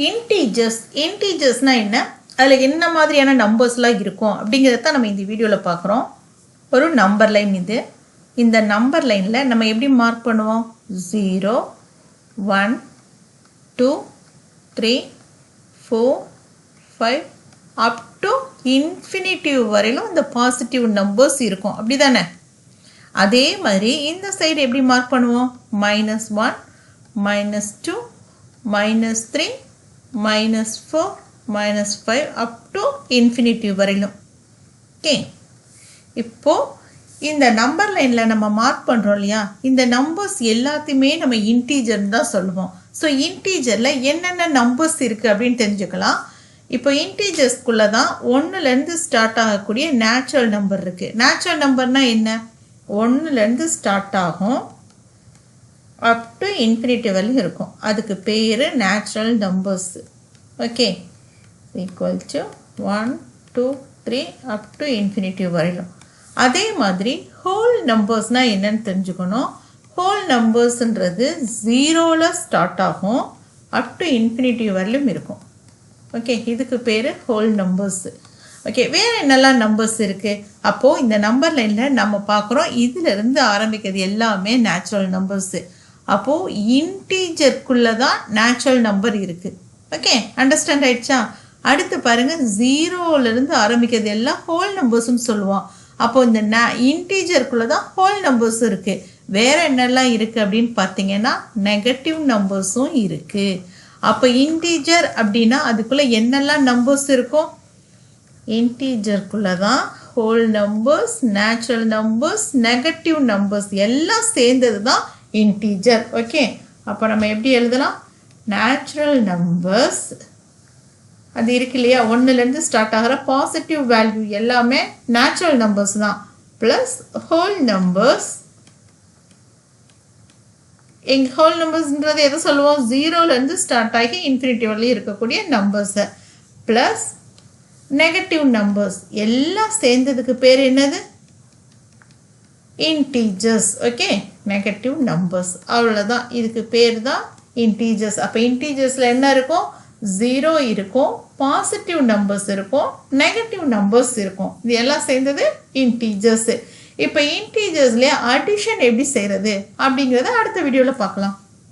இன்டீஜர்ஸ்னா என்ன, அதில் என்ன மாதிரியான நம்பர்ஸ்லாம் இருக்கும் அப்படிங்கிறத தான் நம்ம இந்த வீடியோவில் பார்க்குறோம். ஒரு நம்பர் லைன் இது. இந்த நம்பர் லைனில் நம்ம எப்படி மார்க் பண்ணுவோம்? 0 1 2 3 4 5 அப் டு இன்ஃபினிட்டிவ் வரையிலும் இந்த பாசிட்டிவ் நம்பர்ஸ் இருக்கும், அப்படி தானே? அதே மாதிரி இந்த சைடு எப்படி மார்க் பண்ணுவோம்? -1 -2 -3 -4 -5 அப் டு இன்ஃபினிட்டிவ் வரையிலும். ஓகே, இப்போது இந்த நம்பர் லைனில் நம்ம மார்க் பண்ணுறோம் இல்லையா, இந்த நம்பர்ஸ் எல்லாத்தையுமே நம்ம இன்டீஜர்னு தான் சொல்லுவோம். ஸோ இன்டீஜரில் என்னென்ன நம்பர்ஸ் இருக்குது அப்படின்னு தெரிஞ்சுக்கலாம். இப்போ இன்டீஜர்ஸ்குள்ளே தான் 1லேருந்து ஸ்டார்ட் ஆகக்கூடிய நேச்சுரல் நம்பர் இருக்குது. நேச்சுரல் நம்பர்னால் என்ன? 1லேருந்து ஸ்டார்ட் ஆகும், அப் டு இன்ஃபினிட்டி வரையும் இருக்கும். அதுக்கு பேர் natural numbers. Okay, equal to 1 2 3 up to infinity வரையிலும். அதே மாதிரி ஹோல் நம்பர்ஸ்னால் என்னன்னு தெரிஞ்சுக்கணும். ஹோல் நம்பர்ஸ்ன்றது 0ல் ஸ்டார்ட் ஆகும், அப் டு இன்ஃபினிட்டி வரையிலும் இருக்கும். ஓகே, இதுக்கு பேர் ஹோல் நம்பர்ஸு. ஓகே, வேறு என்னெல்லாம் நம்பர்ஸ் இருக்குது? அப்போது இந்த நம்பர் லைனில் நம்ம பார்க்குறோம், இதிலிருந்து ஆரம்பிக்கிறது எல்லாமே நேச்சுரல் நம்பர்ஸு. அப்போது இன்டீஜருக்குள்ளே தான் நேச்சுரல் நம்பர் இருக்குது. ஓகே, அண்டர்ஸ்டாண்ட் ஆயிடுச்சா? அடுத்து பாருங்கள், 0லேருந்து ஆரம்பிக்கிறது எல்லாம் ஹோல் நம்பர்ஸ்னு சொல்லுவோம். அப்போது இந்த இன்டீஜருக்குள்ளே தான் ஹோல் நம்பர்ஸ் இருக்குது. வேறு என்னெல்லாம் இருக்குது அப்படின்னு பார்த்தீங்கன்னா நெகட்டிவ் நம்பர்ஸும் இருக்குது. அப்போ இன்டீஜர் அப்படின்னா அதுக்குள்ளே என்னெல்லாம் நம்பர்ஸ் இருக்கும்? இன்டீஜருக்குள்ளே தான் whole numbers, natural numbers, negative numbers எல்லாம் சேர்ந்தது தான் இன்டீஜர். ஓகே, அப்போ நம்ம எப்படி எழுதலாம்? நேச்சுரல் நம்பர்ஸ் அது இருக்கு இல்லையா, 1லேருந்து ஸ்டார்ட் ஆகிற பாசிட்டிவ் வேல்யூ எல்லாமே நேச்சுரல் நம்பர்ஸ் தான், ப்ளஸ் ஹோல் நம்பர்ஸ். எங்கள் ஹோல் நம்பர்ஸ்ன்றது எதை சொல்லுவோம்? 0லேருந்து ஸ்டார்ட் ஆகி இன்ஃபினிட்டி வரையும் இருக்கக்கூடிய நம்பர்ஸை, ப்ளஸ் நெகட்டிவ் நம்பர்ஸ் எல்லாம் சேர்ந்ததுக்கு பேர் என்னது? இன்டீஜர்ஸ். ஓகே, நெகட்டிவ் நம்பர்ஸ், அவ்வளோதான். இதுக்கு பேர் தான் இன்டீஜர்ஸ். அப்போ இன்டீஜர்ஸில் என்ன இருக்கும்? 0 இருக்கும், பாசிட்டிவ் நம்பர்ஸ் இருக்கும், நெகட்டிவ் நம்பர்ஸ் இருக்கும். இது எல்லாம் சேர்ந்தது இன்டீஜர்ஸு. இப்போ இன்டீஜர்ஸ்லேயே அடிஷன் எப்படி செய்கிறது அப்படிங்கிறத அடுத்த வீடியோவில் பார்க்கலாம்.